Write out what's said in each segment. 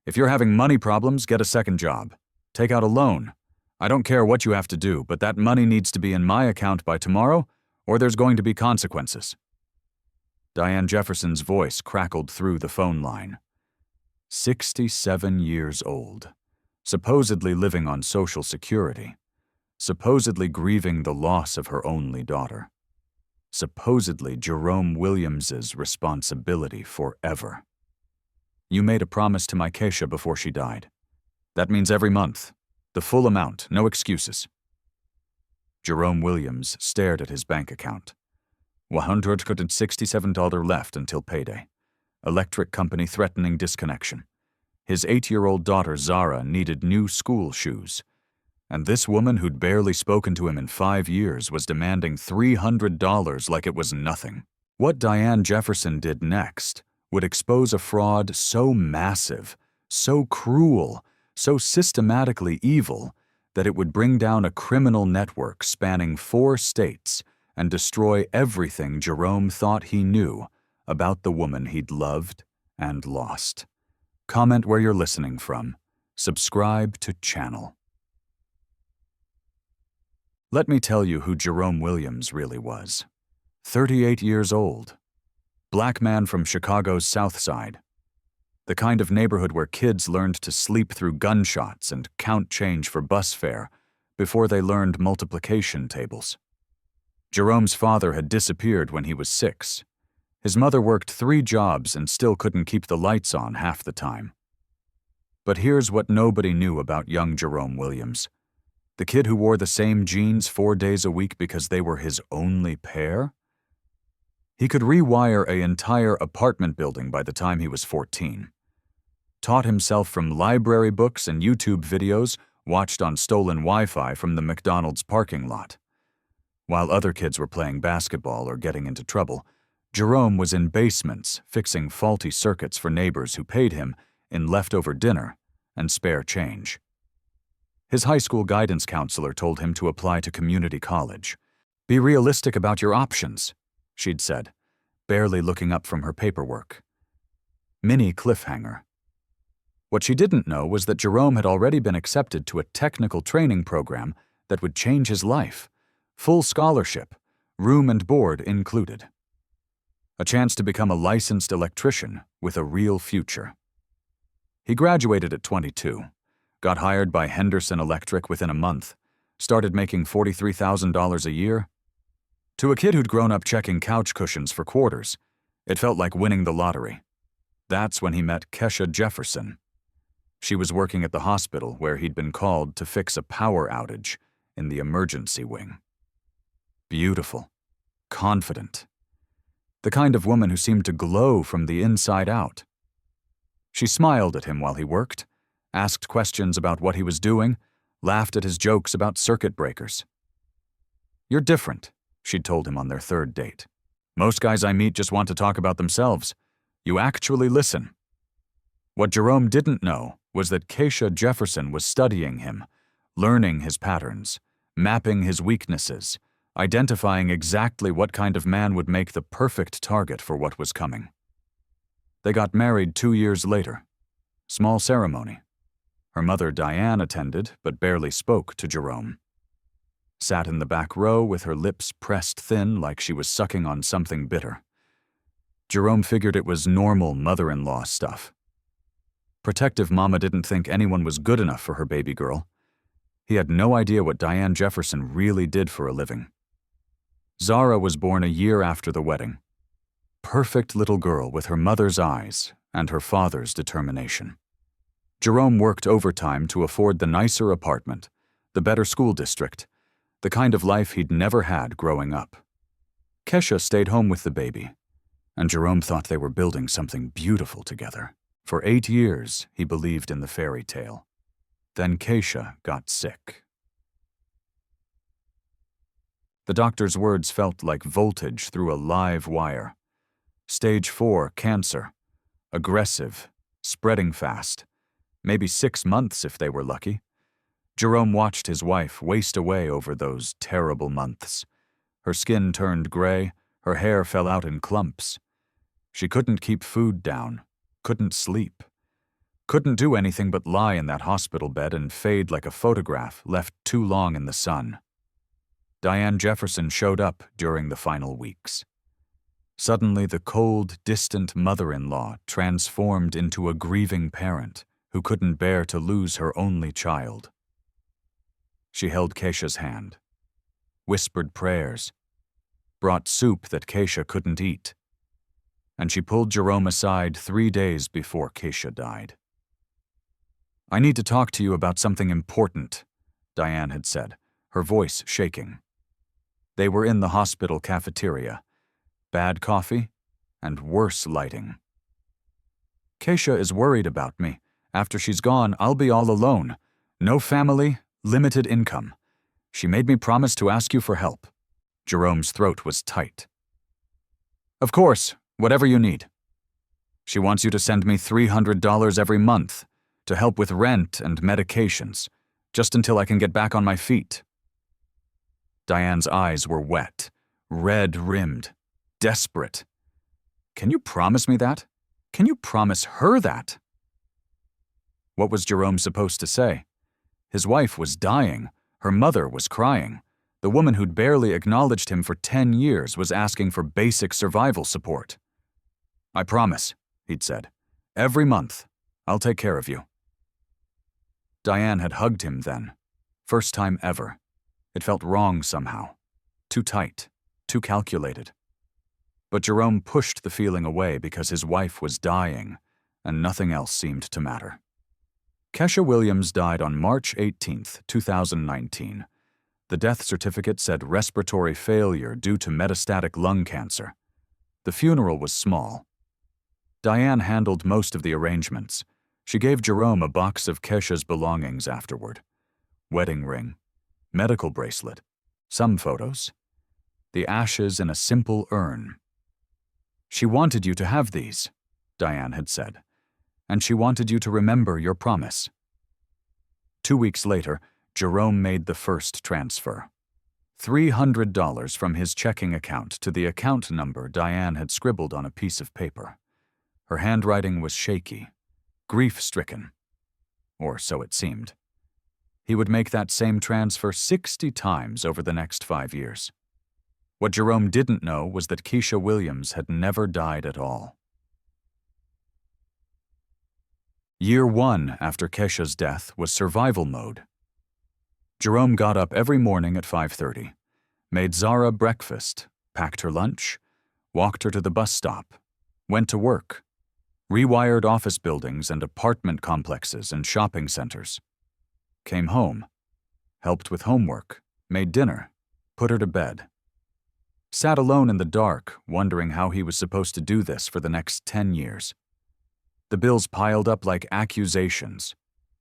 If you're having money problems, get a second job. Take out a loan. I don't care what you have to do, but that money needs to be in my account by tomorrow, or there's going to be consequences." Diane Jefferson's voice crackled through the phone line. 67 years old, supposedly living on Social Security, supposedly grieving the loss of her only daughter, supposedly Jerome Williams's responsibility forever. "You made a promise to my Keisha before she died. That means every month. The full amount, no excuses." Jerome Williams stared at his bank account. $167 left until payday. Electric company threatening disconnection. His 8-year-old daughter Zara needed new school shoes. And this woman who'd barely spoken to him in 5 years was demanding $300 like it was nothing. What Diane Jefferson did next would expose a fraud so massive, so cruel, so systematically evil that it would bring down a criminal network spanning 4 states and destroy everything Jerome thought he knew about the woman he'd loved and lost. Comment where you're listening from. Subscribe to channel. Let me tell you who Jerome Williams really was. 38 years old. Black man from Chicago's South Side. The kind of neighborhood where kids learned to sleep through gunshots and count change for bus fare before they learned multiplication tables. Jerome's father had disappeared when he was 6. His mother worked 3 jobs and still couldn't keep the lights on half the time. But here's what nobody knew about young Jerome Williams. The kid who wore the same jeans 4 days a week because they were his only pair? He could rewire an entire apartment building by the time he was 14. Taught himself from library books and YouTube videos watched on stolen Wi-Fi from the McDonald's parking lot. While other kids were playing basketball or getting into trouble, Jerome was in basements fixing faulty circuits for neighbors who paid him in leftover dinner and spare change. His high school guidance counselor told him to apply to community college. "Be realistic about your options," she'd said, barely looking up from her paperwork. Mini cliffhanger. What she didn't know was that Jerome had already been accepted to a technical training program that would change his life. Full scholarship, room and board included. A chance to become a licensed electrician with a real future. He graduated at 22, got hired by Henderson Electric within a month, started making $43,000 a year. To a kid who'd grown up checking couch cushions for quarters, it felt like winning the lottery. That's when he met Keisha Jefferson. She was working at the hospital where he'd been called to fix a power outage in the emergency wing. Beautiful, confident. The kind of woman who seemed to glow from the inside out. She smiled at him while he worked, asked questions about what he was doing, laughed at his jokes about circuit breakers. "You're different," she'd told him on their 3rd date. "Most guys I meet just want to talk about themselves. You actually listen." What Jerome didn't know was that Keisha Jefferson was studying him, learning his patterns, mapping his weaknesses, identifying exactly what kind of man would make the perfect target for what was coming. They got married 2 years later. Small ceremony. Her mother Diane attended, but barely spoke to Jerome. Sat in the back row with her lips pressed thin like she was sucking on something bitter. Jerome figured it was normal mother-in-law stuff. Protective mama didn't think anyone was good enough for her baby girl. He had no idea what Diane Jefferson really did for a living. Zara was born a year after the wedding. Perfect little girl with her mother's eyes and her father's determination. Jerome worked overtime to afford the nicer apartment, the better school district, the kind of life he'd never had growing up. Keisha stayed home with the baby, and Jerome thought they were building something beautiful together. For 8 years, he believed in the fairy tale. Then Keisha got sick. The doctor's words felt like voltage through a live wire. Stage 4 cancer. Aggressive, spreading fast. Maybe 6 months if they were lucky. Jerome watched his wife waste away over those terrible months. Her skin turned gray, her hair fell out in clumps. She couldn't keep food down, couldn't sleep. Couldn't do anything but lie in that hospital bed and fade like a photograph left too long in the sun. Diane Jefferson showed up during the final weeks. Suddenly, the cold, distant mother-in-law transformed into a grieving parent who couldn't bear to lose her only child. She held Keisha's hand, whispered prayers, brought soup that Keisha couldn't eat, and she pulled Jerome aside 3 days before Keisha died. "I need to talk to you about something important," Diane had said, her voice shaking. They were in the hospital cafeteria. Bad coffee and worse lighting. "Keisha is worried about me. After she's gone, I'll be all alone. No family, limited income. She made me promise to ask you for help." Jerome's throat was tight. "Of course, whatever you need. She wants you to send me $300 every month to help with rent and medications, just until I can get back on my feet." Diane's eyes were wet, red-rimmed, desperate. "Can you promise me that? Can you promise her that?" What was Jerome supposed to say? His wife was dying. Her mother was crying. The woman who'd barely acknowledged him for 10 years was asking for basic survival support. "I promise," he'd said. "Every month, I'll take care of you." Diane had hugged him then. First time ever. It felt wrong somehow. Too tight. Too calculated. But Jerome pushed the feeling away because his wife was dying, and nothing else seemed to matter. Keisha Williams died on March 18, 2019. The death certificate said respiratory failure due to metastatic lung cancer. The funeral was small. Diane handled most of the arrangements. She gave Jerome a box of Keisha's belongings afterward. Wedding ring, medical bracelet, some photos, the ashes in a simple urn. "She wanted you to have these," Diane had said, "and she wanted you to remember your promise." 2 weeks later, Jerome made the first transfer. $300 from his checking account to the account number Diane had scribbled on a piece of paper. Her handwriting was shaky, grief-stricken, or so it seemed. He would make that same transfer 60 times over the next 5 years. What Jerome didn't know was that Keisha Williams had never died at all. Year 1 after Keisha's death was survival mode. Jerome got up every morning at 5:30, made Zara breakfast, packed her lunch, walked her to the bus stop, went to work, rewired office buildings and apartment complexes and shopping centers, came home, helped with homework, made dinner, put her to bed. Sat alone in the dark, wondering how he was supposed to do this for the next 10 years. The bills piled up like accusations.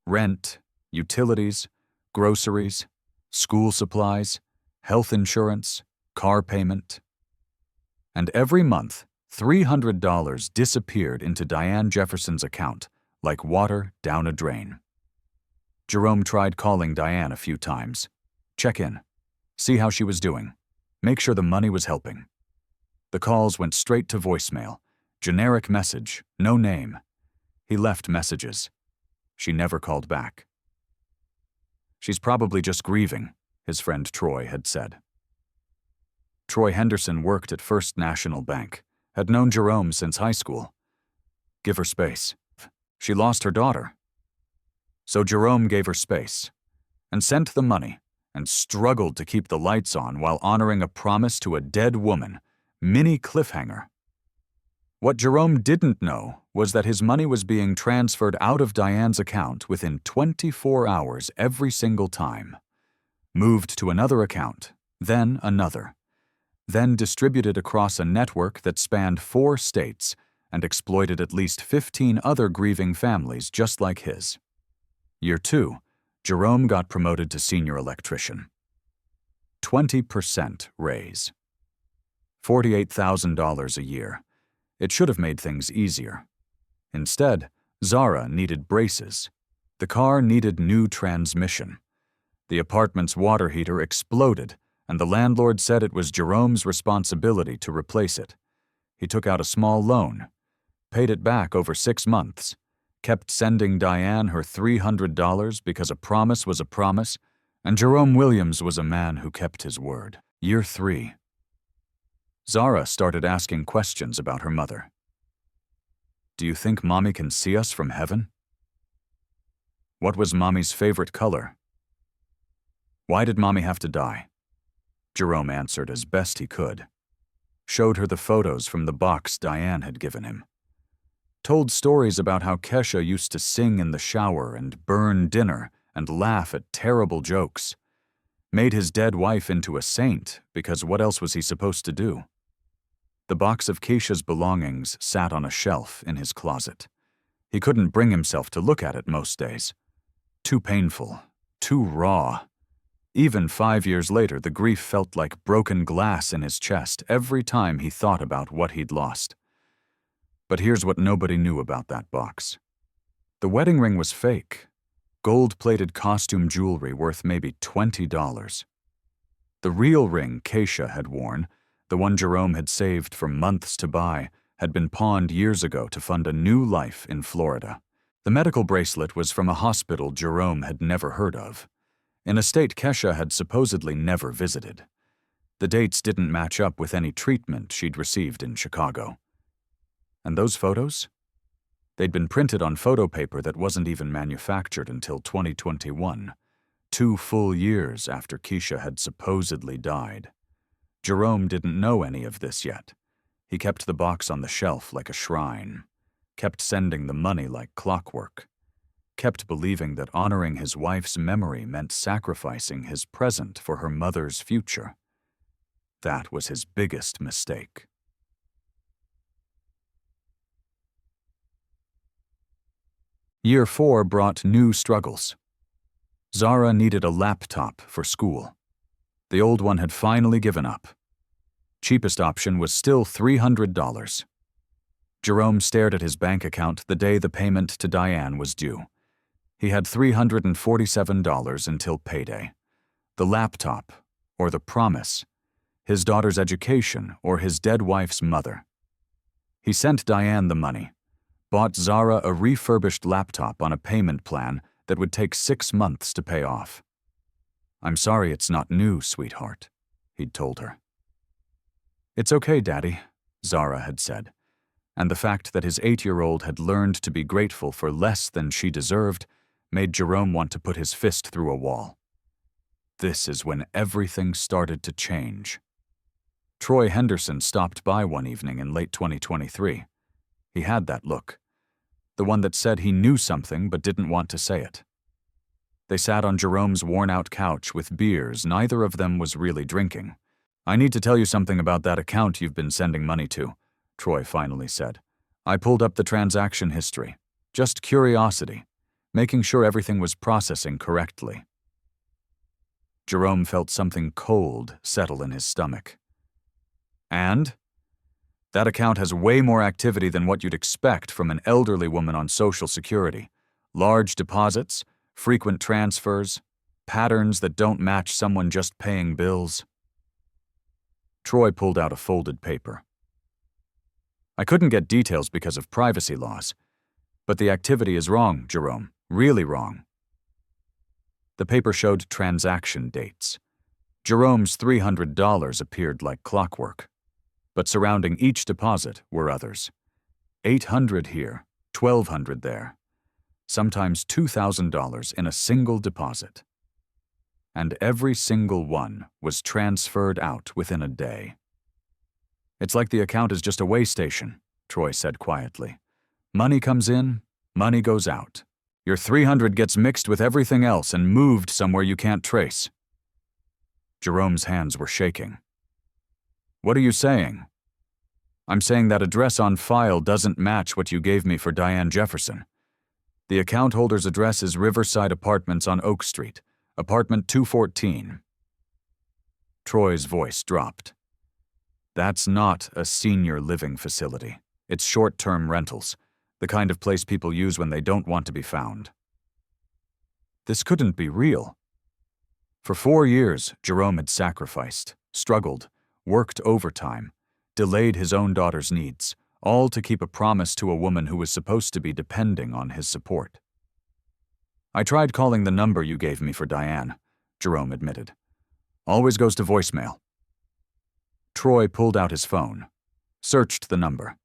Rent, utilities, groceries, school supplies, health insurance, car payment. And every month, $300 disappeared into Diane Jefferson's account like water down a drain. Jerome tried calling Diane a few times. Check in, see how she was doing. Make sure the money was helping. The calls went straight to voicemail. Generic message, no name. He left messages. She never called back. "She's probably just grieving," his friend Troy had said. Troy Henderson worked at First National Bank, had known Jerome since high school. "Give her space. She lost her daughter." So Jerome gave her space and sent the money and struggled to keep the lights on while honoring a promise to a dead woman, mini cliffhanger. What Jerome didn't know was that his money was being transferred out of Diane's account within 24 hours every single time. Moved to another account, then another, then distributed across a network that spanned 4 states and exploited at least 15 other grieving families just like his. Year 2, Jerome got promoted to senior electrician. 20% raise. $48,000 a year. It should have made things easier. Instead, Zara needed braces. The car needed new transmission. The apartment's water heater exploded, and the landlord said it was Jerome's responsibility to replace it. He took out a small loan, paid it back over 6 months, kept sending Diane her $300 because a promise was a promise, and Jerome Williams was a man who kept his word. Year 3. Zara started asking questions about her mother. Do you think Mommy can see us from heaven? What was Mommy's favorite color? Why did Mommy have to die? Jerome answered as best he could. Showed her the photos from the box Diane had given him. Told stories about how Kesha used to sing in the shower and burn dinner and laugh at terrible jokes. Made his dead wife into a saint because what else was he supposed to do? The box of Keisha's belongings sat on a shelf in his closet. He couldn't bring himself to look at it most days. Too painful, too raw. Even 5 years later, the grief felt like broken glass in his chest every time he thought about what he'd lost. But here's what nobody knew about that box. The wedding ring was fake. Gold-plated costume jewelry worth maybe $20. The real ring Keisha had worn, the one Jerome had saved for months to buy, had been pawned years ago to fund a new life in Florida. The medical bracelet was from a hospital Jerome had never heard of, in a state Kesha had supposedly never visited. The dates didn't match up with any treatment she'd received in Chicago. And those photos? They'd been printed on photo paper that wasn't even manufactured until 2021, 2 full years after Keisha had supposedly died. Jerome didn't know any of this yet. He kept the box on the shelf like a shrine, kept sending the money like clockwork, kept believing that honoring his wife's memory meant sacrificing his present for her mother's future. That was his biggest mistake. Year 4 brought new struggles. Zara needed a laptop for school. The old one had finally given up. Cheapest option was still $300. Jerome stared at his bank account the day the payment to Diane was due. He had $347 until payday. The laptop, or the promise, his daughter's education, or his dead wife's mother. He sent Diane the money, bought Zara a refurbished laptop on a payment plan that would take 6 months to pay off. "I'm sorry it's not new, sweetheart," he'd told her. "It's okay, Daddy," Zara had said, and the fact that his 8-year-old had learned to be grateful for less than she deserved made Jerome want to put his fist through a wall. This is when everything started to change. Troy Henderson stopped by one evening in late 2023. He had that look, the one that said he knew something but didn't want to say it. They sat on Jerome's worn-out couch with beers neither of them was really drinking. "I need to tell you something about that account you've been sending money to," Troy finally said. "I pulled up the transaction history. Just curiosity, making sure everything was processing correctly." Jerome felt something cold settle in his stomach. "And? That account has way more activity than what you'd expect from an elderly woman on Social Security. Large deposits, frequent transfers, patterns that don't match someone just paying bills." Troy pulled out a folded paper. "I couldn't get details because of privacy laws. But the activity is wrong, Jerome. Really wrong." The paper showed transaction dates. Jerome's $300 appeared like clockwork. But surrounding each deposit were others. 800 here, 1,200 there. Sometimes $2,000 in a single deposit. And every single one was transferred out within a day. "It's like the account is just a way station," Troy said quietly. "Money comes in, money goes out. Your 300 gets mixed with everything else and moved somewhere you can't trace." Jerome's hands were shaking. "What are you saying?" "I'm saying that address on file doesn't match what you gave me for Diane Jefferson. The account holder's address is Riverside Apartments on Oak Street, apartment 214. Troy's voice dropped. "That's not a senior living facility. It's short-term rentals, the kind of place people use when they don't want to be found." This couldn't be real. For 4 years, Jerome had sacrificed, struggled, worked overtime, delayed his own daughter's needs, all to keep a promise to a woman who was supposed to be depending on his support. I tried calling the number you gave me for Diane, Jerome admitted. Always goes to voicemail. Troy pulled out his phone, searched the number.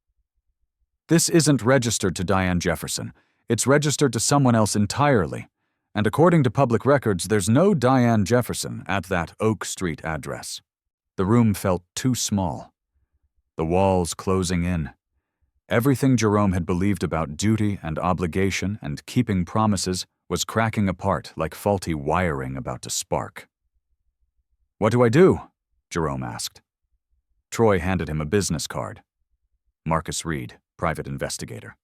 This isn't registered to Diane Jefferson. It's registered to someone else entirely. And according to public records, there's no Diane Jefferson at that Oak Street address. The room felt too small. The walls closing in. Everything Jerome had believed about duty and obligation and keeping promises was cracking apart like faulty wiring about to spark. "What do I do?" Jerome asked. Troy handed him a business card. Marcus Reed, private investigator.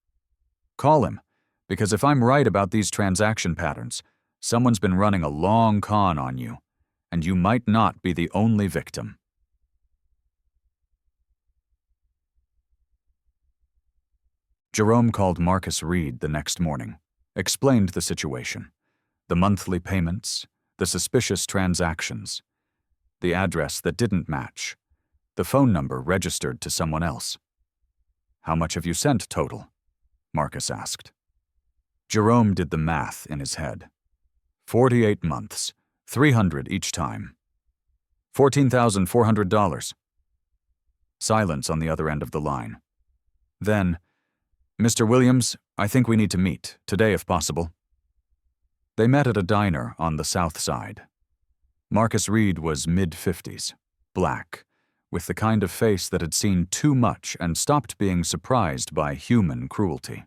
"Call him, because if I'm right about these transaction patterns, someone's been running a long con on you, and you might not be the only victim." Jerome called Marcus Reed the next morning, explained the situation, the monthly payments, the suspicious transactions, the address that didn't match, the phone number registered to someone else. "How much have you sent total?" Marcus asked. Jerome did the math in his head. 48 months, 300 each time. $14,400. Silence on the other end of the line. Then, "Mr. Williams, I think we need to meet, today if possible." They met at a diner on the south side. Marcus Reed was mid-50s, black, with the kind of face that had seen too much and stopped being surprised by human cruelty.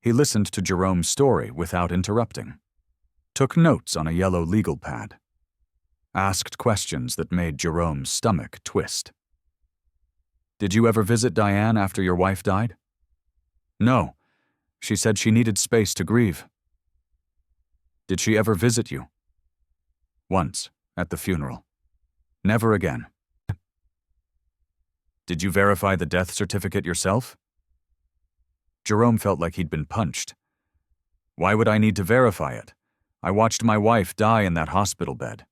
He listened to Jerome's story without interrupting, took notes on a yellow legal pad, asked questions that made Jerome's stomach twist. "Did you ever visit Diane after your wife died?" "No. She said she needed space to grieve." "Did she ever visit you?" "Once, at the funeral. Never again." "Did you verify the death certificate yourself?" Jerome felt like he'd been punched. "Why would I need to verify it? I watched my wife die in that hospital bed."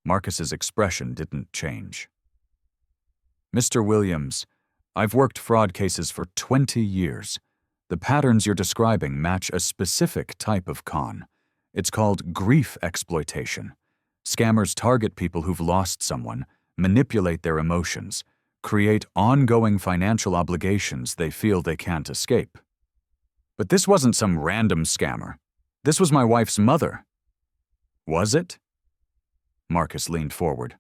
Marcus's expression didn't change. "Mr. Williams, I've worked fraud cases for 20 years. The patterns you're describing match a specific type of con. It's called grief exploitation. Scammers target people who've lost someone, manipulate their emotions, create ongoing financial obligations they feel they can't escape. But this wasn't some random scammer. This was my wife's mother." "Was it?" Marcus leaned forward.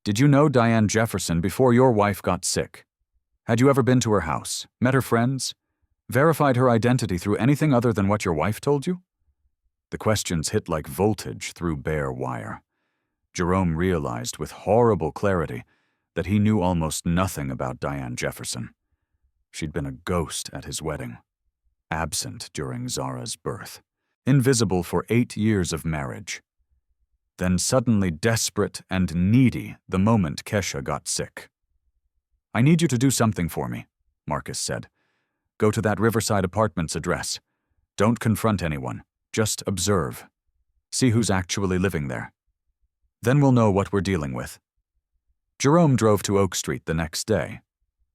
"Did you know Diane Jefferson before your wife got sick? Had you ever been to her house, met her friends, verified her identity through anything other than what your wife told you?" The questions hit like voltage through bare wire. Jerome realized with horrible clarity that he knew almost nothing about Diane Jefferson. She'd been a ghost at his wedding, absent during Zara's birth, invisible for 8 years of marriage. Then suddenly desperate and needy the moment Kesha got sick. "I need you to do something for me," Marcus said. "Go to that Riverside Apartments address. Don't confront anyone. Just observe. See who's actually living there. Then we'll know what we're dealing with." Jerome drove to Oak Street the next day.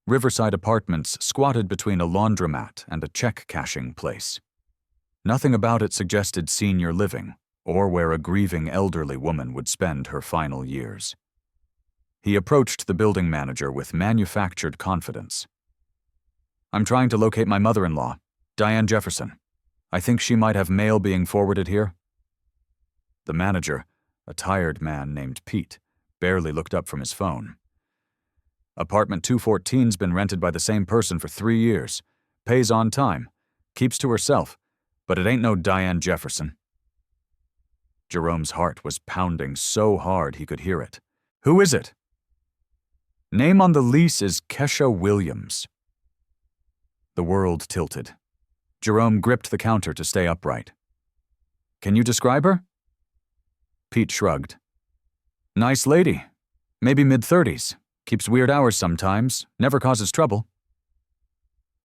Riverside Apartments squatted between a laundromat and a check-cashing place. Nothing about it suggested senior living, or where a grieving elderly woman would spend her final years. He approached the building manager with manufactured confidence. "I'm trying to locate my mother-in-law, Diane Jefferson. I think she might have mail being forwarded here." The manager, a tired man named Pete, barely looked up from his phone. "Apartment 214's been rented by the same person for 3 years. Pays on time. Keeps to herself. But it ain't no Diane Jefferson." Jerome's heart was pounding so hard he could hear it. "Who is it?" "Name on the lease is Kesha Williams." The world tilted. Jerome gripped the counter to stay upright. "Can you describe her?" Pete shrugged. "Nice lady. Maybe mid-30s. Keeps weird hours sometimes. Never causes trouble."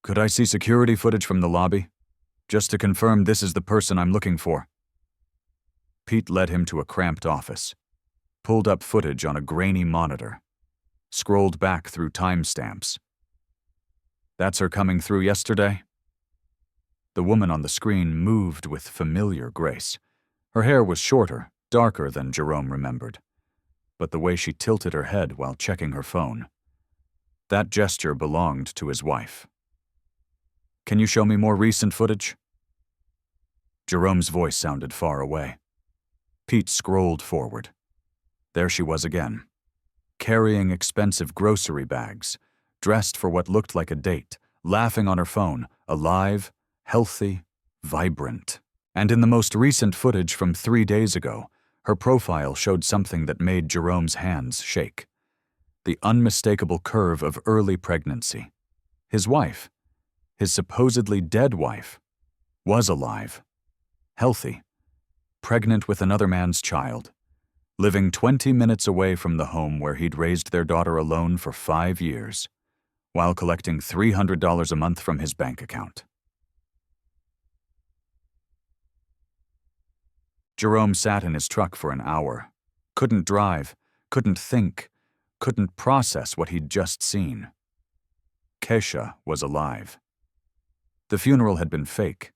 "Could I see security footage from the lobby? Just to confirm this is the person I'm looking for." Pete led him to a cramped office, pulled up footage on a grainy monitor, scrolled back through timestamps, That's her coming through yesterday? The woman on the screen moved with familiar grace. Her hair was shorter, darker than Jerome remembered. But the way she tilted her head while checking her phone. That gesture belonged to his wife. Can you show me more recent footage? Jerome's voice sounded far away. Pete scrolled forward. There she was again, carrying expensive grocery bags, dressed for what looked like a date, laughing on her phone, alive, healthy, vibrant. And in the most recent footage from 3 days ago, her profile showed something that made Jerome's hands shake. The unmistakable curve of early pregnancy. His wife, his supposedly dead wife, was alive, healthy, pregnant with another man's child, living 20 minutes away from the home where he'd raised their daughter alone for 5 years, while collecting $300 a month from his bank account. Jerome sat in his truck for an hour, couldn't drive, couldn't think, couldn't process what he'd just seen. Keisha was alive. The funeral had been fake.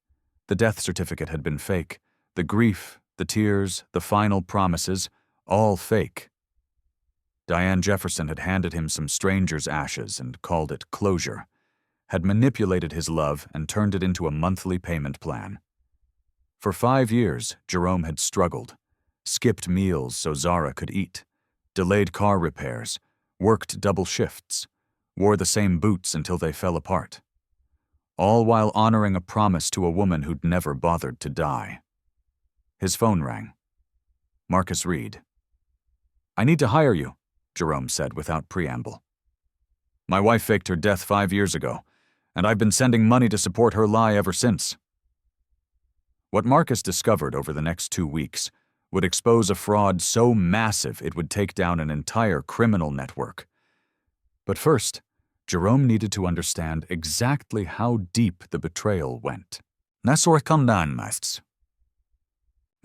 The death certificate had been fake. The grief, the tears, the final promises, all fake. Diane Jefferson had handed him some stranger's ashes and called it closure, had manipulated his love and turned it into a monthly payment plan. For 5 years, Jerome had struggled, skipped meals so Zara could eat, delayed car repairs, worked double shifts, wore the same boots until they fell apart, all while honoring a promise to a woman who'd never bothered to die. His phone rang. Marcus Reed. "I need to hire you," Jerome said without preamble. "My wife faked her death 5 years ago, and I've been sending money to support her lie ever since." What Marcus discovered over the next 2 weeks would expose a fraud so massive it would take down an entire criminal network. But first, Jerome needed to understand exactly how deep the betrayal went.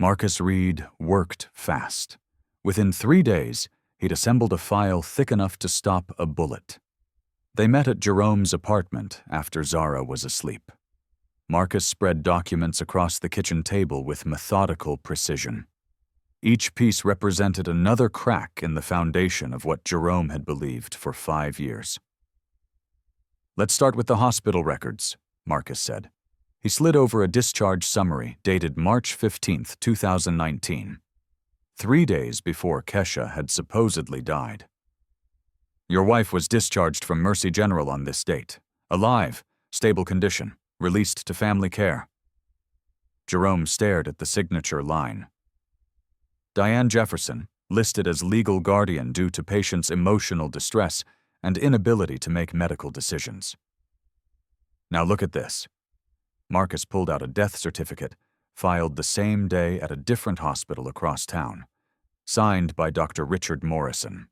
Marcus Reed worked fast. Within 3 days, he'd assembled a file thick enough to stop a bullet. They met at Jerome's apartment after Zara was asleep. Marcus spread documents across the kitchen table with methodical precision. Each piece represented another crack in the foundation of what Jerome had believed for 5 years. "Let's start with the hospital records," Marcus said. He slid over a discharge summary dated March 15, 2019, 3 days before Keisha had supposedly died. "Your wife was discharged from Mercy General on this date. Alive, stable condition, released to family care." Jerome stared at the signature line. Diane Jefferson, listed as legal guardian due to patient's emotional distress and inability to make medical decisions. "Now look at this." Marcus pulled out a death certificate, filed the same day at a different hospital across town, signed by Dr. Richard Morrison.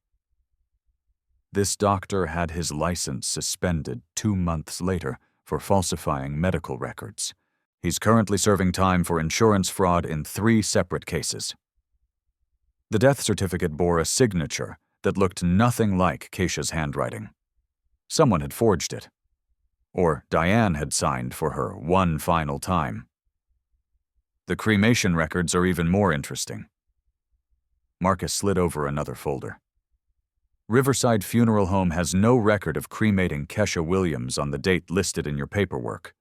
This doctor had his license suspended 2 months later for falsifying medical records. He's currently serving time for insurance fraud in 3 separate cases. The death certificate bore a signature that looked nothing like Keisha's handwriting. Someone had forged it. Or Diane had signed for her one final time. The cremation records are even more interesting. Marcus slid over another folder. Riverside Funeral Home has no record of cremating Keisha Williams on the date listed in your paperwork.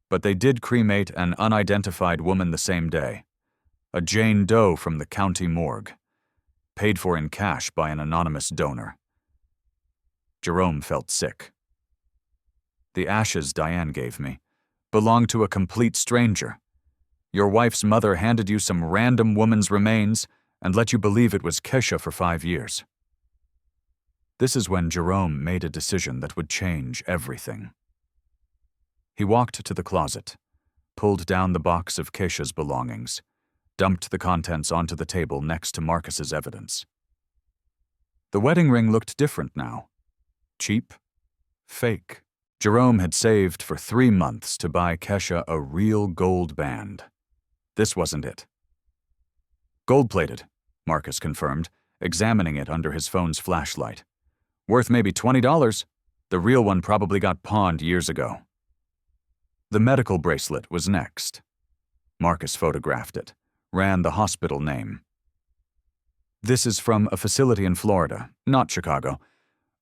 But they did cremate an unidentified woman the same day, a Jane Doe from the county morgue, paid for in cash by an anonymous donor. Jerome felt sick. "The ashes Diane gave me belonged to a complete stranger. Your wife's mother handed you some random woman's remains and let you believe it was Keisha for 5 years." This is when Jerome made a decision that would change everything. He walked to the closet, pulled down the box of Keisha's belongings, dumped the contents onto the table next to Marcus's evidence. The wedding ring looked different now. Cheap, fake. Jerome had saved for 3 months to buy Keisha a real gold band. This wasn't it. "Gold-plated," Marcus confirmed, examining it under his phone's flashlight. "Worth maybe $20. The real one probably got pawned years ago. The medical bracelet was next. Marcus photographed it, ran the hospital name. This is from a facility in Florida, not Chicago.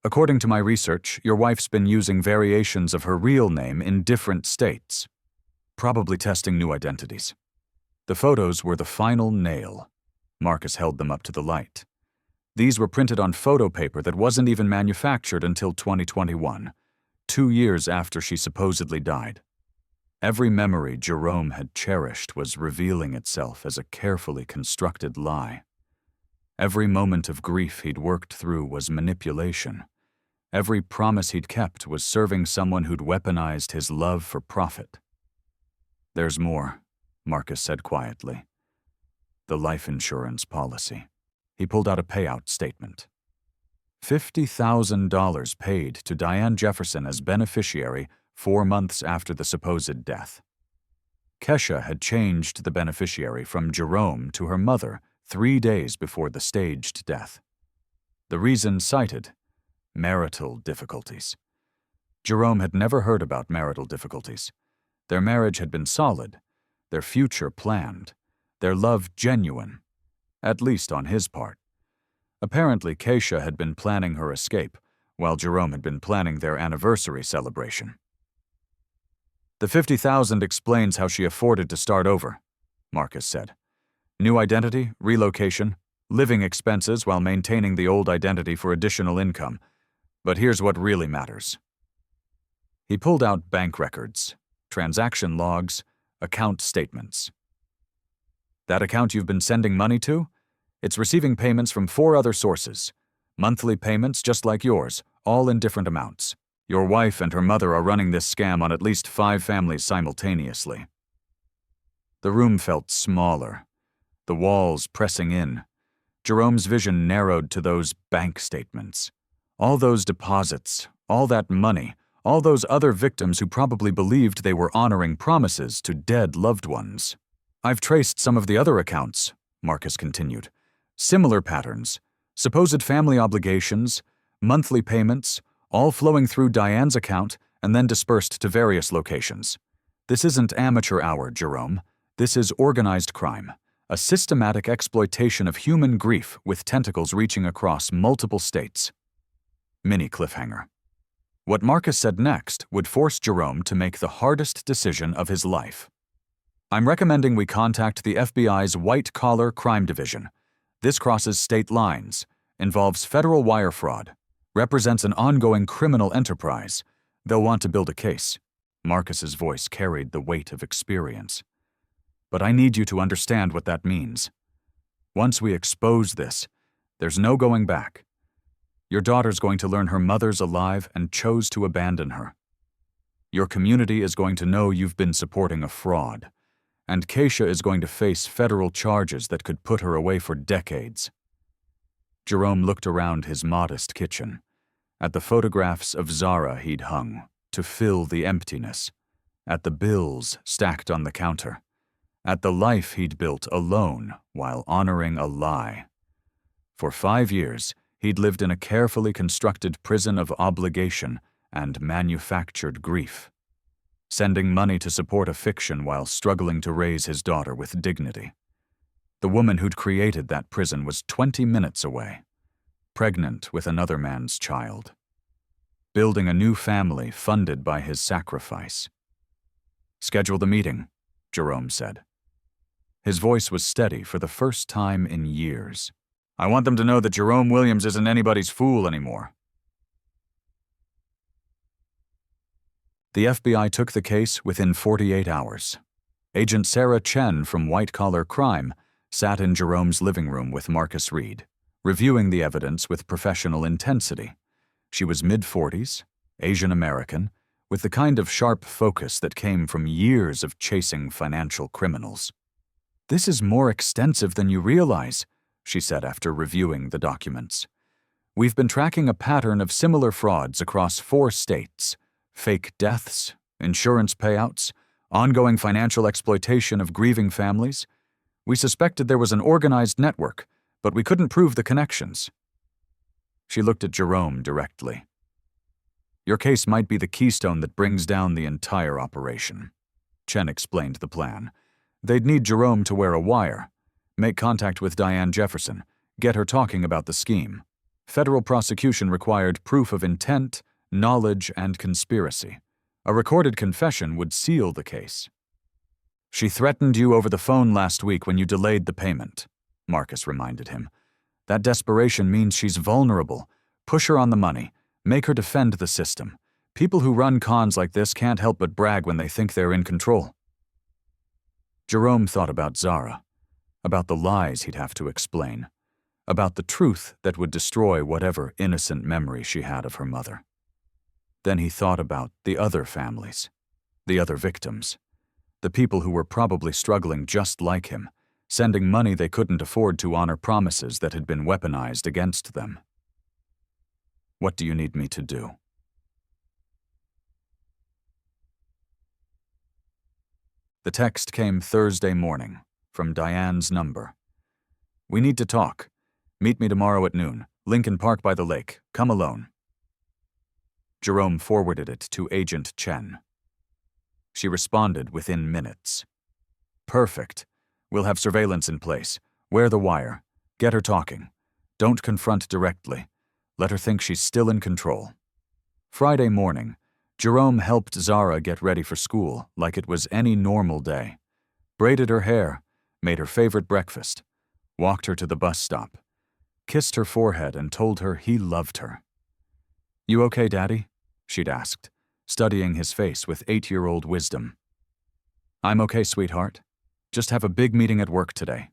According to my research, your wife's been using variations of her real name in different states, probably testing new identities. The photos were the final nail. Marcus held them up to the light. These were printed on photo paper that wasn't even manufactured until 2021, 2 years after she supposedly died. Every memory Jerome had cherished was revealing itself as a carefully constructed lie. Every moment of grief he'd worked through was manipulation. Every promise he'd kept was serving someone who'd weaponized his love for profit. "There's more," Marcus said quietly. "The life insurance policy." He pulled out a payout statement. $50,000 paid to Diane Jefferson as beneficiary 4 months after the supposed death. Kesha had changed the beneficiary from Jerome to her mother 3 days before the staged death. The reason cited: marital difficulties. Jerome had never heard about marital difficulties. Their marriage had been solid, their future planned, their love genuine, at least on his part. Apparently, Kesha had been planning her escape, while Jerome had been planning their anniversary celebration. "The $50,000 explains how she afforded to start over," Marcus said. "New identity, relocation, living expenses while maintaining the old identity for additional income. But here's what really matters." He pulled out bank records, transaction logs, account statements. "That account you've been sending money to? It's receiving payments from 4 other sources. Monthly payments just like yours, all in different amounts. Your wife and her mother are running this scam on at least 5 families simultaneously." The room felt smaller, the walls pressing in. Jerome's vision narrowed to those bank statements. All those deposits, all that money, all those other victims who probably believed they were honoring promises to dead loved ones. "I've traced some of the other accounts," Marcus continued. "Similar patterns, supposed family obligations, monthly payments, all flowing through Diane's account and then dispersed to various locations. This isn't amateur hour, Jerome. This is organized crime, a systematic exploitation of human grief with tentacles reaching across multiple states." Mini cliffhanger. What Marcus said next would force Jerome to make the hardest decision of his life. "I'm recommending we contact the FBI's white-collar crime division. This crosses state lines, involves federal wire fraud, represents an ongoing criminal enterprise. They'll want to build a case." Marcus's voice carried the weight of experience. "But I need you to understand what that means. Once we expose this, there's no going back. Your daughter's going to learn her mother's alive and chose to abandon her. Your community is going to know you've been supporting a fraud, and Kesha is going to face federal charges that could put her away for decades." Jerome looked around his modest kitchen, at the photographs of Zara he'd hung to fill the emptiness, at the bills stacked on the counter, at the life he'd built alone while honoring a lie. For 5 years, he'd lived in a carefully constructed prison of obligation and manufactured grief, sending money to support a fiction while struggling to raise his daughter with dignity. The woman who'd created that prison was 20 minutes away, pregnant with another man's child, building a new family funded by his sacrifice. "Schedule the meeting," Jerome said. His voice was steady for the first time in years. "I want them to know that Jerome Williams isn't anybody's fool anymore." The FBI took the case within 48 hours. Agent Sarah Chen from White Collar Crime sat in Jerome's living room with Marcus Reed, reviewing the evidence with professional intensity. She was mid-40s, Asian American, with the kind of sharp focus that came from years of chasing financial criminals. "This is more extensive than you realize," she said after reviewing the documents. "We've been tracking a pattern of similar frauds across 4 states: fake deaths, insurance payouts, ongoing financial exploitation of grieving families. We suspected there was an organized network, but we couldn't prove the connections." She looked at Jerome directly. Your case might be the keystone that brings down the entire operation. Chen explained the plan. They'd need Jerome to wear a wire, make contact with Diane Jefferson, get her talking about the scheme. Federal prosecution required proof of intent, knowledge, and conspiracy. A recorded confession would seal the case. She threatened you over the phone last week when you delayed the payment, Marcus reminded him. That desperation means she's vulnerable. Push her on the money. Make her defend the system. People who run cons like this can't help but brag when they think they're in control. Jerome thought about Zara, about the lies he'd have to explain, about the truth that would destroy whatever innocent memory she had of her mother. Then he thought about the other families, the other victims, the people who were probably struggling just like him, sending money they couldn't afford to honor promises that had been weaponized against them. What do you need me to do? The text came Thursday morning, from Diane's number. We need to talk. Meet me tomorrow at noon, Lincoln Park by the lake. Come alone. Jerome forwarded it to Agent Chen. She responded within minutes. Perfect. We'll have surveillance in place. Wear the wire. Get her talking. Don't confront directly. Let her think she's still in control. Friday morning, Jerome helped Zara get ready for school like it was any normal day. Braided her hair, made her favorite breakfast, walked her to the bus stop, kissed her forehead and told her he loved her. You okay, Daddy? She'd asked, studying his face with 8-year-old wisdom. I'm okay, sweetheart. Just have a big meeting at work today.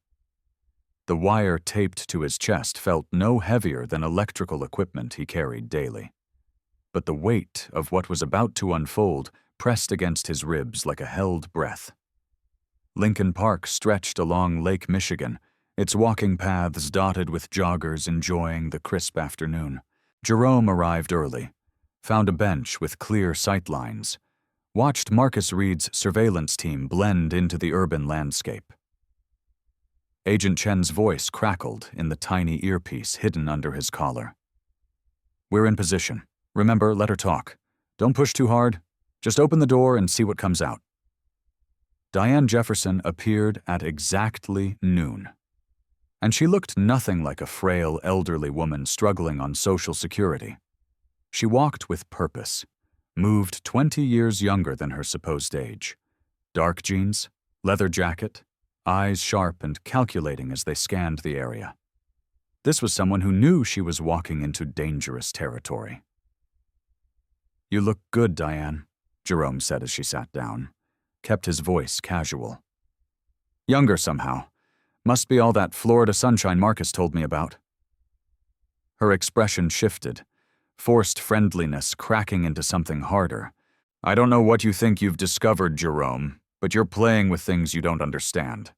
The wire taped to his chest felt no heavier than electrical equipment he carried daily. But the weight of what was about to unfold pressed against his ribs like a held breath. Lincoln Park stretched along Lake Michigan, its walking paths dotted with joggers enjoying the crisp afternoon. Jerome arrived early, found a bench with clear sightlines, watched Marcus Reed's surveillance team blend into the urban landscape. Agent Chen's voice crackled in the tiny earpiece hidden under his collar. We're in position. Remember, let her talk. Don't push too hard. Just open the door and see what comes out. Diane Jefferson appeared at exactly noon. And she looked nothing like a frail, elderly woman struggling on Social Security. She walked with purpose, moved 20 years younger than her supposed age. Dark jeans, leather jacket, eyes sharp and calculating as they scanned the area. This was someone who knew she was walking into dangerous territory. You look good, Diane, Jerome said as she sat down, kept his voice casual. Younger somehow. Must be all that Florida sunshine Marcus told me about. Her expression shifted, forced friendliness cracking into something harder. I don't know what you think you've discovered, Jerome, but you're playing with things you don't understand.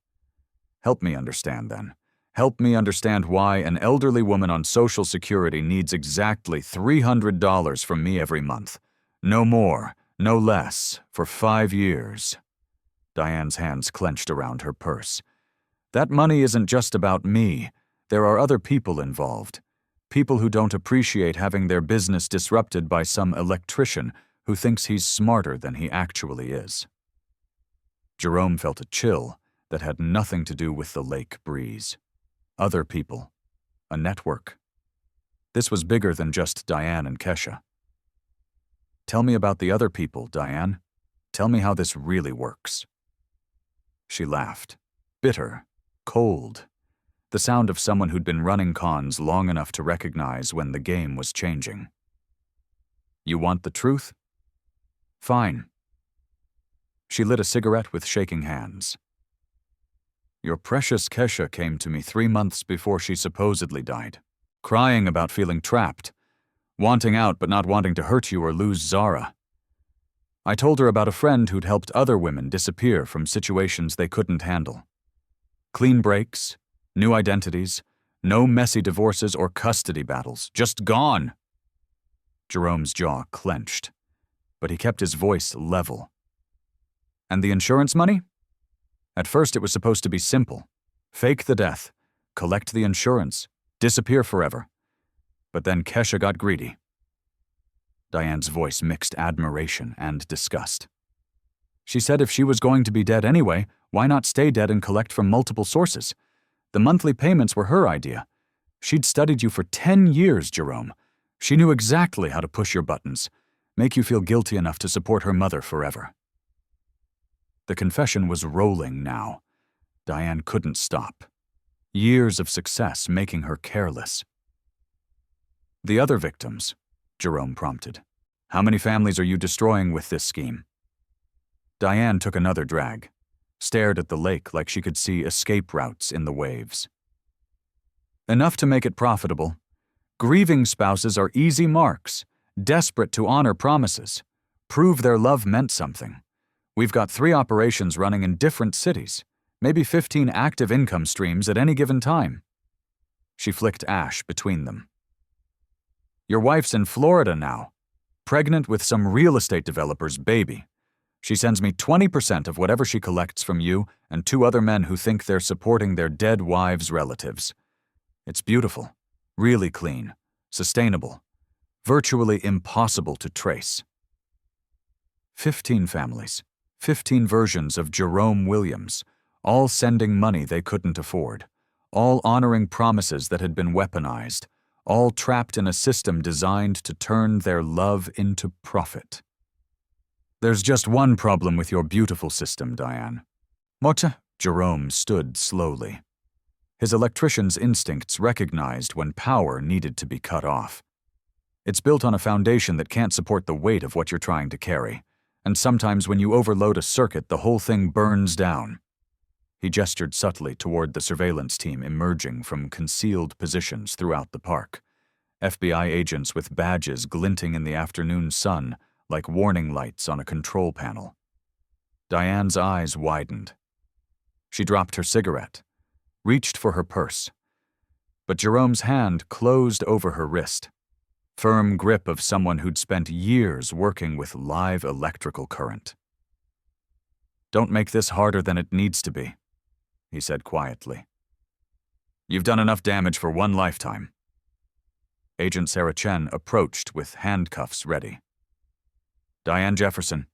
Help me understand, then. Help me understand why an elderly woman on Social Security needs exactly $300 from me every month. No more, no less, for 5 years. Diane's hands clenched around her purse. That money isn't just about me. There are other people involved. People who don't appreciate having their business disrupted by some electrician who thinks he's smarter than he actually is. Jerome felt a chill that had nothing to do with the lake breeze. Other people. A network. This was bigger than just Diane and Kesha. Tell me about the other people, Diane. Tell me how this really works. She laughed. Bitter. Cold. The sound of someone who'd been running cons long enough to recognize when the game was changing. You want the truth? Fine. She lit a cigarette with shaking hands. Your precious Kesha came to me 3 months before she supposedly died, crying about feeling trapped, wanting out but not wanting to hurt you or lose Zara. I told her about a friend who'd helped other women disappear from situations they couldn't handle. Clean breaks, new identities, no messy divorces or custody battles, just gone. Jerome's jaw clenched, but he kept his voice level. And the insurance money? At first it was supposed to be simple. Fake the death, collect the insurance, disappear forever. But then Kesha got greedy. Diane's voice mixed admiration and disgust. She said if she was going to be dead anyway, why not stay dead and collect from multiple sources? The monthly payments were her idea. She'd studied you for 10 years, Jerome. She knew exactly how to push your buttons, make you feel guilty enough to support her mother forever. The confession was rolling now. Diane couldn't stop. Years of success making her careless. The other victims, Jerome prompted. How many families are you destroying with this scheme? Diane took another drag, stared at the lake like she could see escape routes in the waves. Enough to make it profitable. Grieving spouses are easy marks, desperate to honor promises, prove their love meant something. We've got 3 operations running in different cities, maybe 15 active income streams at any given time. She flicked ash between them. Your wife's in Florida now, pregnant with some real estate developer's baby. She sends me 20% of whatever she collects from you and 2 other men who think they're supporting their dead wives' relatives. It's beautiful, really clean, sustainable, virtually impossible to trace. 15 families, 15 versions of Jerome Williams, all sending money they couldn't afford, all honoring promises that had been weaponized, all trapped in a system designed to turn their love into profit. There's just one problem with your beautiful system, Diane. What? Jerome stood slowly. His electrician's instincts recognized when power needed to be cut off. It's built on a foundation that can't support the weight of what you're trying to carry, and sometimes when you overload a circuit, the whole thing burns down. He gestured subtly toward the surveillance team emerging from concealed positions throughout the park. FBI agents with badges glinting in the afternoon sun like warning lights on a control panel. Diane's eyes widened. She dropped her cigarette, reached for her purse. But Jerome's hand closed over her wrist, firm grip of someone who'd spent years working with live electrical current. Don't make this harder than it needs to be, he said quietly. You've done enough damage for one lifetime. Agent Sarah Chen approached with handcuffs ready. Diane Jefferson,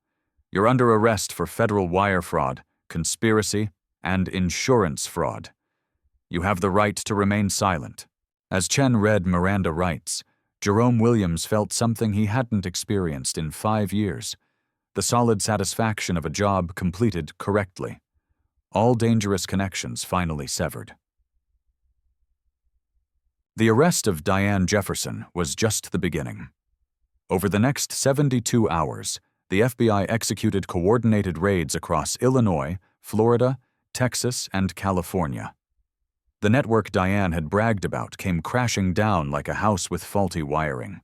you're under arrest for federal wire fraud, conspiracy, and insurance fraud. You have the right to remain silent. As Chen read Miranda rights, Jerome Williams felt something he hadn't experienced in 5 years, the solid satisfaction of a job completed correctly. All dangerous connections finally severed. The arrest of Diane Jefferson was just the beginning. Over the next 72 hours, the FBI executed coordinated raids across Illinois, Florida, Texas, and California. The network Diane had bragged about came crashing down like a house with faulty wiring.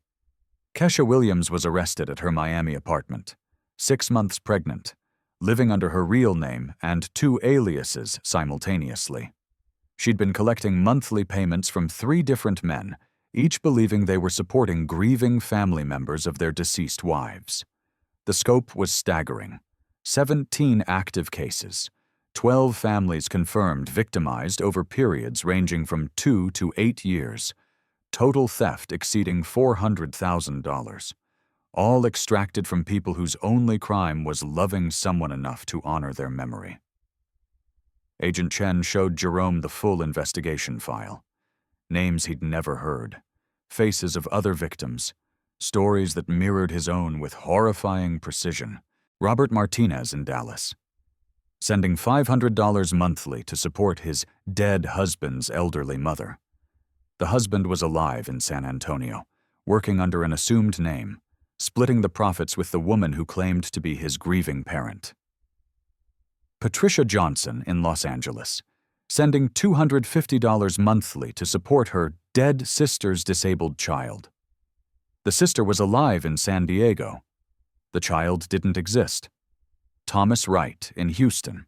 Kesha Williams was arrested at her Miami apartment, 6 months pregnant, living under her real name and 2 aliases simultaneously. She'd been collecting monthly payments from 3 different men, each believing they were supporting grieving family members of their deceased wives. The scope was staggering. 17 active cases, 12 families confirmed victimized over periods ranging from 2 to 8 years, total theft exceeding $400,000, all extracted from people whose only crime was loving someone enough to honor their memory. Agent Chen showed Jerome the full investigation file. Names he'd never heard, faces of other victims, stories that mirrored his own with horrifying precision. Robert Martinez in Dallas, sending $500 monthly to support his dead husband's elderly mother. The husband was alive in San Antonio, working under an assumed name, splitting the profits with the woman who claimed to be his grieving parent. Patricia Johnson in Los Angeles, sending $250 monthly to support her dead sister's disabled child. The sister was alive in San Diego. The child didn't exist. Thomas Wright in Houston,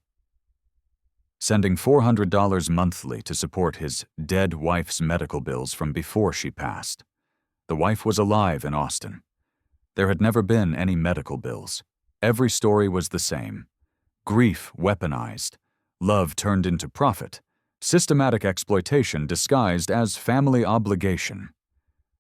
sending $400 monthly to support his dead wife's medical bills from before she passed. The wife was alive in Austin. There had never been any medical bills. Every story was the same. Grief weaponized, love turned into profit, systematic exploitation disguised as family obligation.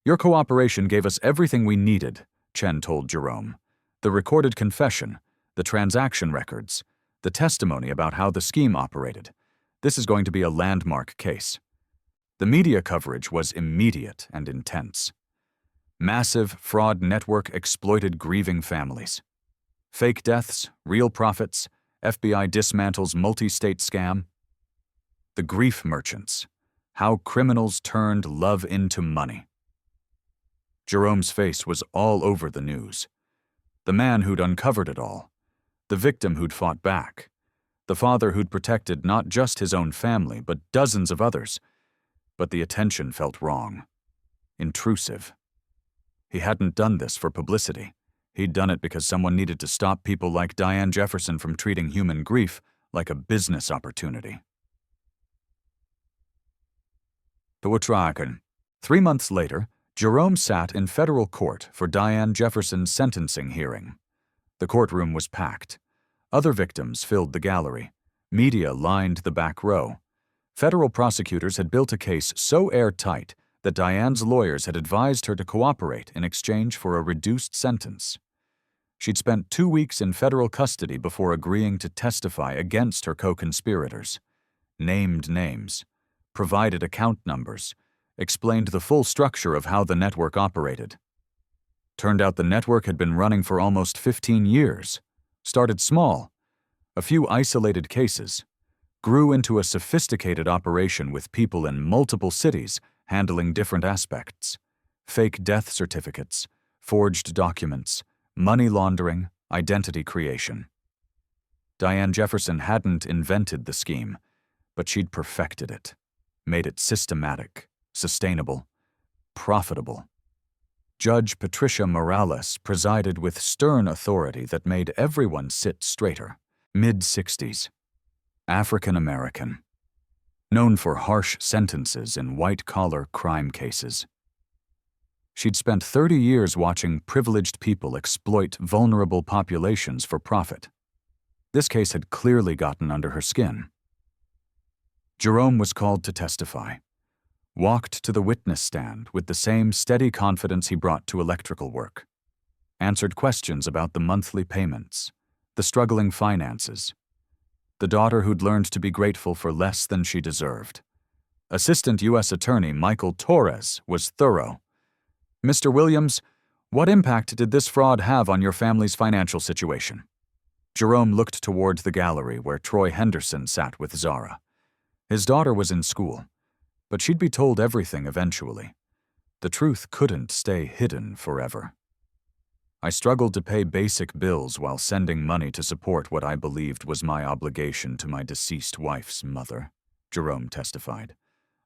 Your cooperation gave us everything we needed, Chen told Jerome. The recorded confession, the transaction records, the testimony about how the scheme operated. This is going to be a landmark case. The media coverage was immediate and intense. Massive fraud network exploited grieving families. Fake deaths, real profits, FBI dismantles multi-state scam. The grief merchants. How criminals turned love into money. Jerome's face was all over the news. The man who'd uncovered it all. The victim who'd fought back. The father who'd protected not just his own family, but dozens of others. But the attention felt wrong. Intrusive. He hadn't done this for publicity. He'd done it because someone needed to stop people like Diane Jefferson from treating human grief like a business opportunity. 3 months later, Jerome sat in federal court for Diane Jefferson's sentencing hearing. The courtroom was packed. Other victims filled the gallery. Media lined the back row. Federal prosecutors had built a case so airtight that Diane's lawyers had advised her to cooperate in exchange for a reduced sentence. She'd spent 2 weeks in federal custody before agreeing to testify against her co-conspirators. Named names, provided account numbers, explained the full structure of how the network operated. Turned out the network had been running for almost 15 years. Started small, a few isolated cases, grew into a sophisticated operation with people in multiple cities handling different aspects. Fake death certificates, forged documents, money laundering, identity creation. Diane Jefferson hadn't invented the scheme, but she'd perfected it, made it systematic, sustainable, profitable. Judge Patricia Morales presided with stern authority that made everyone sit straighter. Mid-60s. African American. Known for harsh sentences in white-collar crime cases. She'd spent 30 years watching privileged people exploit vulnerable populations for profit. This case had clearly gotten under her skin. Jerome was called to testify. Walked to the witness stand with the same steady confidence he brought to electrical work. Answered questions about the monthly payments, the struggling finances, the daughter who'd learned to be grateful for less than she deserved. Assistant U.S. Attorney Michael Torres was thorough. Mr. Williams, what impact did this fraud have on your family's financial situation? Jerome looked toward the gallery where Troy Henderson sat with Zara. His daughter was in school, but she'd be told everything eventually. The truth couldn't stay hidden forever. I struggled to pay basic bills while sending money to support what I believed was my obligation to my deceased wife's mother, Jerome testified.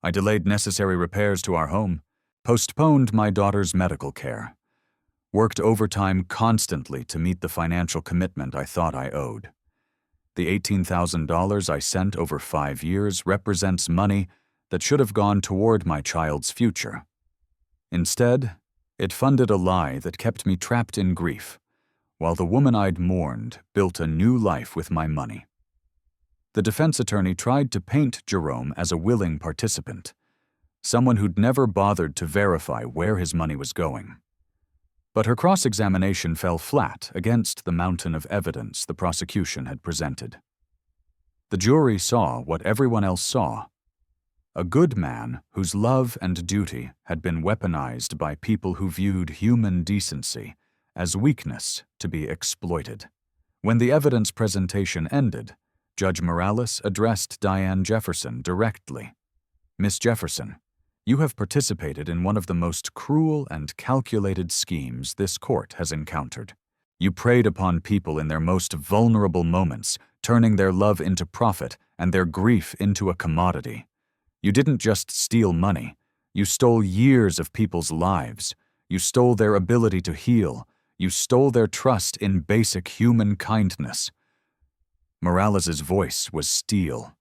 I delayed necessary repairs to our home, postponed my daughter's medical care, worked overtime constantly to meet the financial commitment I thought I owed. The $18,000 I sent over 5 years represents money that should have gone toward my child's future. Instead, it funded a lie that kept me trapped in grief, while the woman I'd mourned built a new life with my money. The defense attorney tried to paint Jerome as a willing participant, someone who'd never bothered to verify where his money was going. But her cross-examination fell flat against the mountain of evidence the prosecution had presented. The jury saw what everyone else saw: a good man whose love and duty had been weaponized by people who viewed human decency as weakness to be exploited. When the evidence presentation ended, Judge Morales addressed Diane Jefferson directly. Miss Jefferson, you have participated in one of the most cruel and calculated schemes this court has encountered. You preyed upon people in their most vulnerable moments, turning their love into profit and their grief into a commodity. You didn't just steal money. You stole years of people's lives. You stole their ability to heal. You stole their trust in basic human kindness. Morales's voice was steel.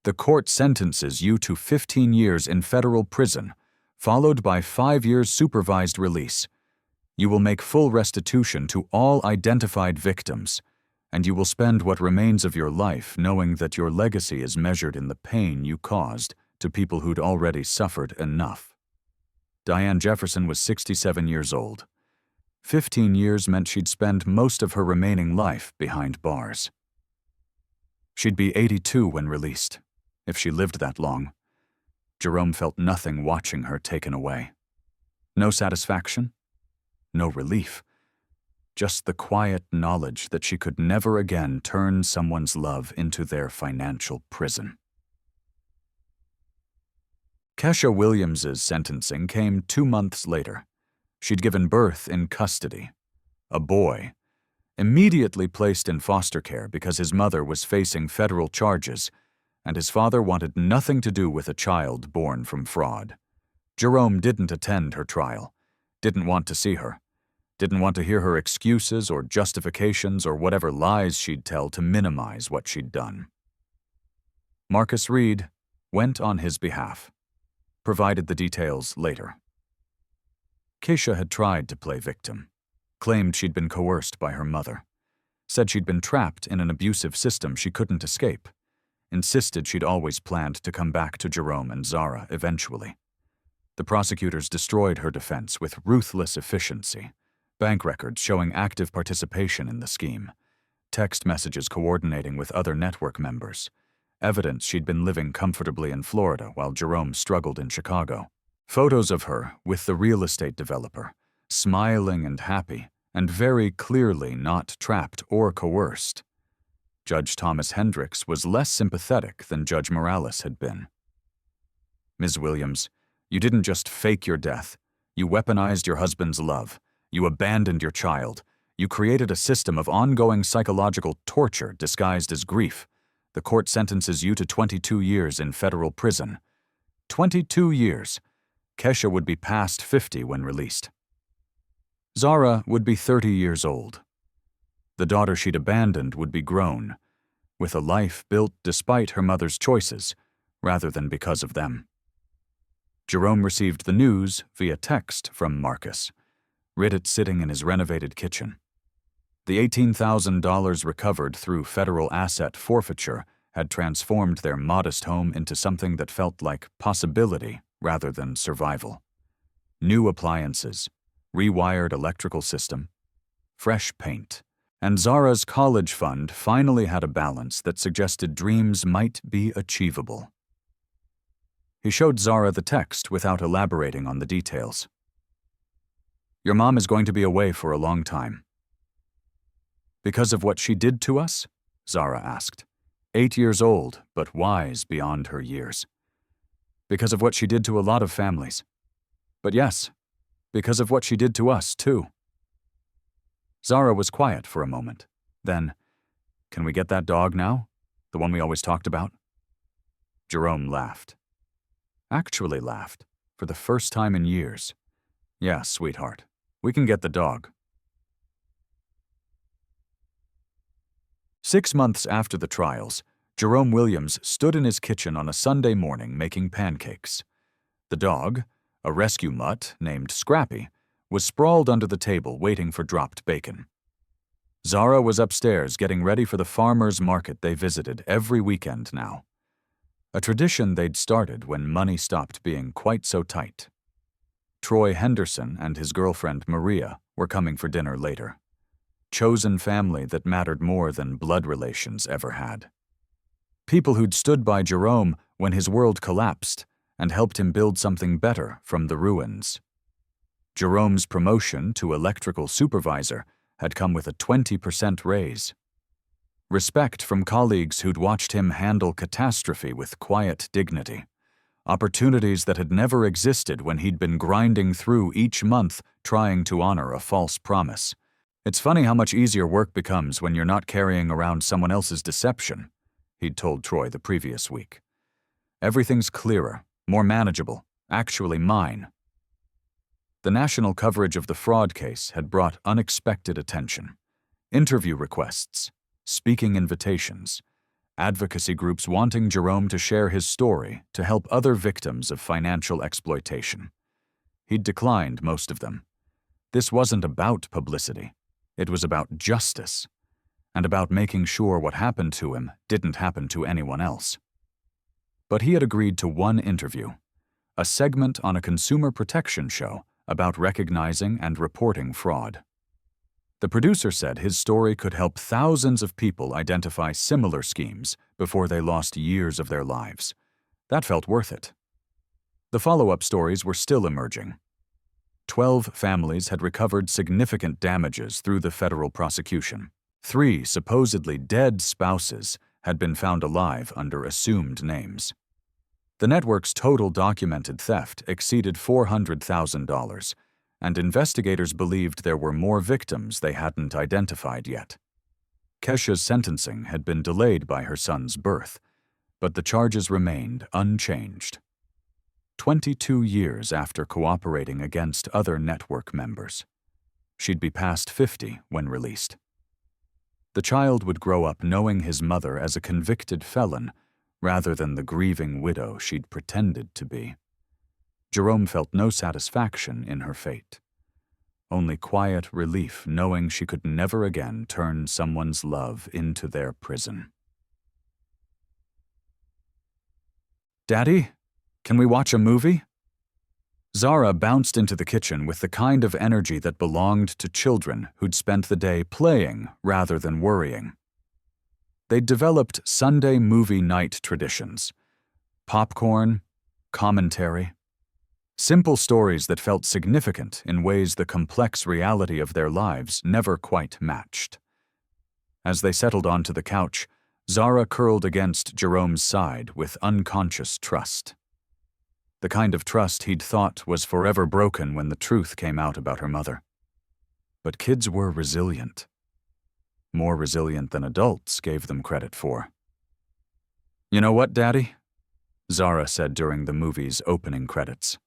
The court sentences you to 15 years in federal prison, followed by 5 years supervised release. You will make full restitution to all identified victims, and you will spend what remains of your life knowing that your legacy is measured in the pain you caused to people who'd already suffered enough. Diane Jefferson was 67 years old. 15 years meant she'd spend most of her remaining life behind bars. She'd be 82 when released, if she lived that long. Jerome felt nothing watching her taken away. No satisfaction, no relief, just the quiet knowledge that she could never again turn someone's love into their financial prison. Kesha Williams's sentencing came 2 months later. She'd given birth in custody. A boy, immediately placed in foster care because his mother was facing federal charges, and his father wanted nothing to do with a child born from fraud. Jerome didn't attend her trial, didn't want to see her, didn't want to hear her excuses or justifications or whatever lies she'd tell to minimize what she'd done. Marcus Reed went on his behalf, provided the details later. Kesha had tried to play victim, claimed she'd been coerced by her mother, said she'd been trapped in an abusive system she couldn't escape, insisted she'd always planned to come back to Jerome and Zara eventually. The prosecutors destroyed her defense with ruthless efficiency, bank records showing active participation in the scheme, text messages coordinating with other network members, evidence she'd been living comfortably in Florida while Jerome struggled in Chicago, photos of her with the real estate developer, smiling and happy, and very clearly not trapped or coerced. Judge Thomas Hendricks was less sympathetic than Judge Morales had been. Ms. Williams, you didn't just fake your death. You weaponized your husband's love. You abandoned your child. You created a system of ongoing psychological torture disguised as grief. The court sentences you to 22 years in federal prison. 22 years. Kesha would be past 50 when released. Zara would be 30 years old. The daughter she'd abandoned would be grown, with a life built despite her mother's choices, rather than because of them. Jerome received the news via text from Marcus, read it sitting in his renovated kitchen. The $18,000 recovered through federal asset forfeiture had transformed their modest home into something that felt like possibility rather than survival. New appliances, rewired electrical system, fresh paint, and Zara's college fund finally had a balance that suggested dreams might be achievable. He showed Zara the text without elaborating on the details. Your mom is going to be away for a long time. Because of what she did to us? Zara asked. 8 years old, but wise beyond her years. Because of what she did to a lot of families. But yes, because of what she did to us, too. Zara was quiet for a moment. Then, can we get that dog now? The one we always talked about? Jerome laughed. Actually laughed, for the first time in years. Yeah, sweetheart, we can get the dog. 6 months after the trials, Jerome Williams stood in his kitchen on a Sunday morning making pancakes. The dog, a rescue mutt named Scrappy, was sprawled under the table waiting for dropped bacon. Zara was upstairs getting ready for the farmers' market they visited every weekend now. A tradition they'd started when money stopped being quite so tight. Troy Henderson and his girlfriend Maria were coming for dinner later. Chosen family that mattered more than blood relations ever had. People who'd stood by Jerome when his world collapsed and helped him build something better from the ruins. Jerome's promotion to electrical supervisor had come with a 20% raise. Respect from colleagues who'd watched him handle catastrophe with quiet dignity. Opportunities that had never existed when he'd been grinding through each month trying to honor a false promise. It's funny how much easier work becomes when you're not carrying around someone else's deception, he'd told Troy the previous week. Everything's clearer, more manageable, actually mine. The national coverage of the fraud case had brought unexpected attention. Interview requests, speaking invitations, advocacy groups wanting Jerome to share his story to help other victims of financial exploitation. He'd declined most of them. This wasn't about publicity. It was about justice, and about making sure what happened to him didn't happen to anyone else. But he had agreed to one interview, a segment on a consumer protection show about recognizing and reporting fraud. The producer said his story could help thousands of people identify similar schemes before they lost years of their lives. That felt worth it. The follow-up stories were still emerging. 12 families had recovered significant damages through the federal prosecution. 3 supposedly dead spouses had been found alive under assumed names. The network's total documented theft exceeded $400,000, and investigators believed there were more victims they hadn't identified yet. Kesha's sentencing had been delayed by her son's birth, but the charges remained unchanged. 22 years after cooperating against other network members. She'd be past 50 when released. The child would grow up knowing his mother as a convicted felon rather than the grieving widow she'd pretended to be. Jerome felt no satisfaction in her fate, only quiet relief knowing she could never again turn someone's love into their prison. "Daddy, can we watch a movie?" Zara bounced into the kitchen with the kind of energy that belonged to children who'd spent the day playing rather than worrying. They'd developed Sunday movie night traditions: popcorn, commentary, simple stories that felt significant in ways the complex reality of their lives never quite matched. As they settled onto the couch, Zara curled against Jerome's side with unconscious trust. The kind of trust he'd thought was forever broken when the truth came out about her mother. But kids were resilient. More resilient than adults gave them credit for. "You know what, Daddy?" Zara said during the movie's opening credits.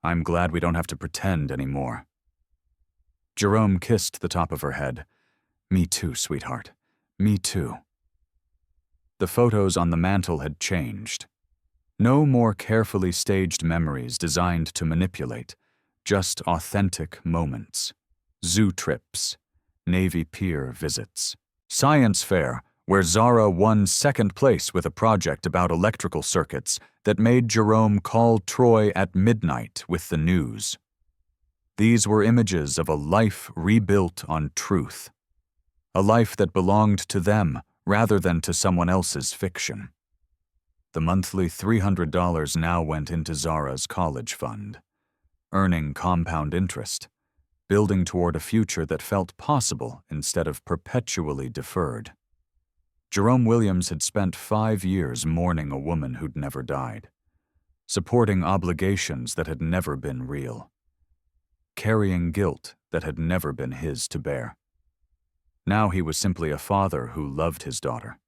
"I'm glad we don't have to pretend anymore." Jerome kissed the top of her head. "Me too, sweetheart. Me too." The photos on the mantel had changed. No more carefully staged memories designed to manipulate, just authentic moments. Zoo trips, Navy Pier visits, science fair, where Zara won second place with a project about electrical circuits that made Jerome call Troy at midnight with the news. These were images of a life rebuilt on truth, a life that belonged to them rather than to someone else's fiction. The monthly $300 now went into Zara's college fund, earning compound interest, building toward a future that felt possible instead of perpetually deferred. Jerome Williams had spent 5 years mourning a woman who'd never died, supporting obligations that had never been real, carrying guilt that had never been his to bear. Now he was simply a father who loved his daughter,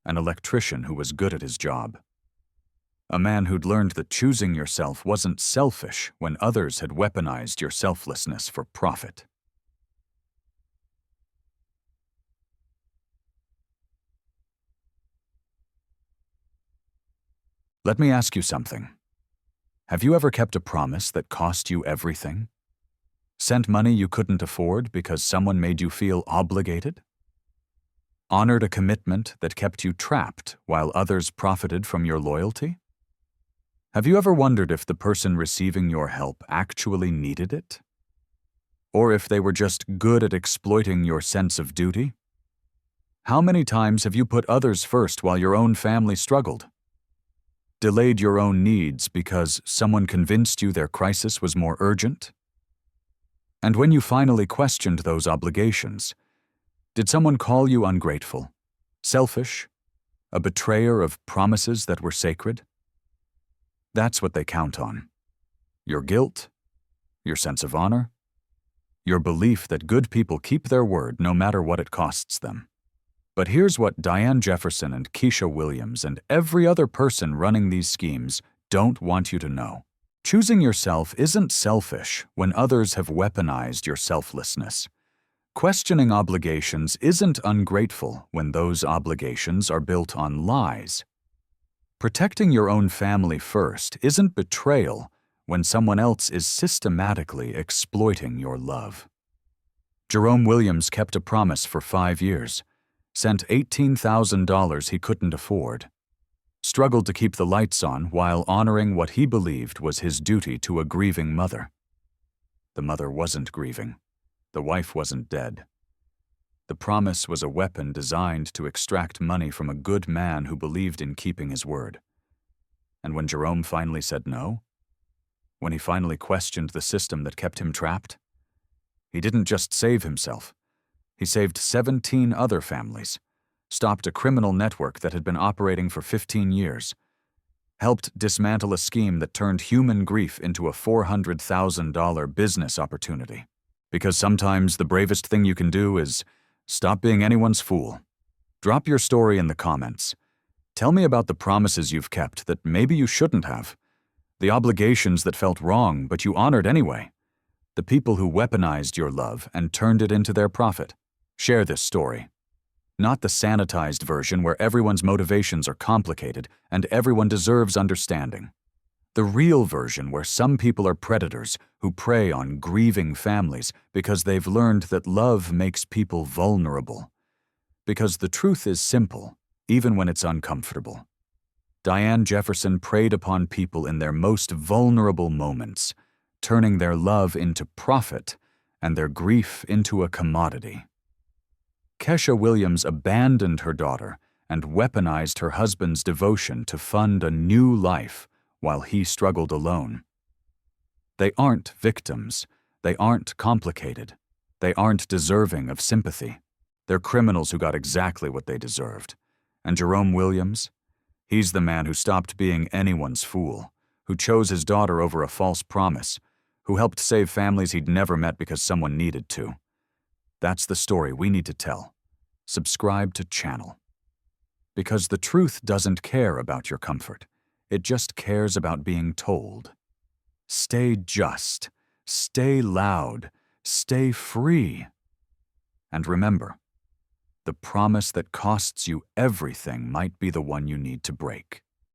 an electrician who was good at his job, a man who'd learned that choosing yourself wasn't selfish when others had weaponized your selflessness for profit. Let me ask you something. Have you ever kept a promise that cost you everything? Sent money you couldn't afford because someone made you feel obligated? Honored a commitment that kept you trapped while others profited from your loyalty? Have you ever wondered if the person receiving your help actually needed it? Or if they were just good at exploiting your sense of duty? How many times have you put others first while your own family struggled? Delayed your own needs because someone convinced you their crisis was more urgent? And when you finally questioned those obligations, did someone call you ungrateful, selfish, a betrayer of promises that were sacred? That's what they count on. Your guilt, your sense of honor, your belief that good people keep their word no matter what it costs them. But here's what Diane Jefferson and Keisha Williams and every other person running these schemes don't want you to know. Choosing yourself isn't selfish when others have weaponized your selflessness. Questioning obligations isn't ungrateful when those obligations are built on lies. Protecting your own family first isn't betrayal when someone else is systematically exploiting your love. Jerome Williams kept a promise for 5 years, sent $18,000 he couldn't afford, struggled to keep the lights on while honoring what he believed was his duty to a grieving mother. The mother wasn't grieving. The wife wasn't dead. The promise was a weapon designed to extract money from a good man who believed in keeping his word. And when Jerome finally said no, when he finally questioned the system that kept him trapped, he didn't just save himself. He saved 17 other families, stopped a criminal network that had been operating for 15 years, helped dismantle a scheme that turned human grief into a $400,000 business opportunity. Because sometimes the bravest thing you can do is stop being anyone's fool. Drop your story in the comments. Tell me about the promises you've kept that maybe you shouldn't have, the obligations that felt wrong but you honored anyway, the people who weaponized your love and turned it into their profit. Share this story. Not the sanitized version where everyone's motivations are complicated and everyone deserves understanding. The real version where some people are predators who prey on grieving families because they've learned that love makes people vulnerable. Because the truth is simple, even when it's uncomfortable. Diane Jefferson preyed upon people in their most vulnerable moments, turning their love into profit and their grief into a commodity. Kesha Williams abandoned her daughter and weaponized her husband's devotion to fund a new life while he struggled alone. They aren't victims. They aren't complicated. They aren't deserving of sympathy. They're criminals who got exactly what they deserved. And Jerome Williams? He's the man who stopped being anyone's fool, who chose his daughter over a false promise, who helped save families he'd never met because someone needed to. That's the story we need to tell. Subscribe to channel. Because the truth doesn't care about your comfort. It just cares about being told. Stay just, stay loud, stay free. And remember, the promise that costs you everything might be the one you need to break.